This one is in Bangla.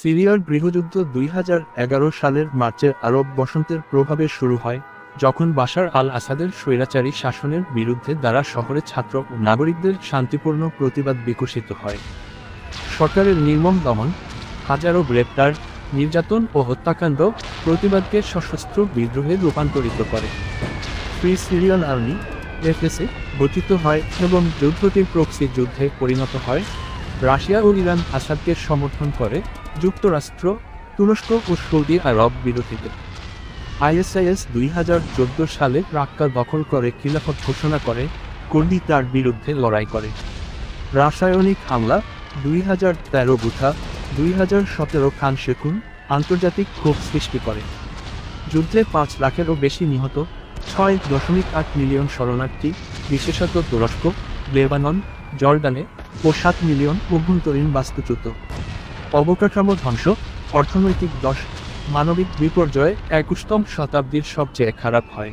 সিরিয়ার গৃহযুদ্ধ 2011 সালের মার্চের আরব বসন্তের প্রভাবে শুরু হয়, যখন বাশার আল আসাদের স্বৈরাচারী শাসনের বিরুদ্ধে দ্বারা শহরে ছাত্র ও নাগরিকদের শান্তিপূর্ণ প্রতিবাদ বিকশিত হয়। সরকারের নির্মম দমন, হাজারো গ্রেপ্তার, নির্যাতন ও হত্যাকাণ্ড প্রতিবাদকে সশস্ত্র বিদ্রোহে রূপান্তরিত করে। ফ্রি সিরিয়ান আর্মি এফএসএ গঠিত হয় এবং যুদ্ধটি প্রক্সি যুদ্ধে পরিণত হয়। রাশিয়া ও ইরান আসাদকে সমর্থন করে, যুক্তরাষ্ট্র, তুরস্ক ও সৌদি আরব বিরোধীতে। আইএসআইএস 2014 সালে রাক্কা দখল করে খিলাফত ঘোষণা করে, কুর্দি তার বিরুদ্ধে লড়াই করে। রাসায়নিক হামলা 2013 বুথা 2017 খান শেখুন আন্তর্জাতিক ক্ষোভ সৃষ্টি করে। যুদ্ধে 5 লাখেরও বেশি নিহত, 6.8 মিলিয়ন শরণার্থী, বিশেষত তুরস্ক, লেবানন, জর্ডানে ও 7 মিলিয়ন অভ্যন্তরীণ বাস্তুচ্যুত। অবকাঠামো ধ্বংস, অর্থনৈতিক দশ, মানবিক বিপর্যয় 21ম শতাব্দীর সবচেয়ে খারাপ হয়।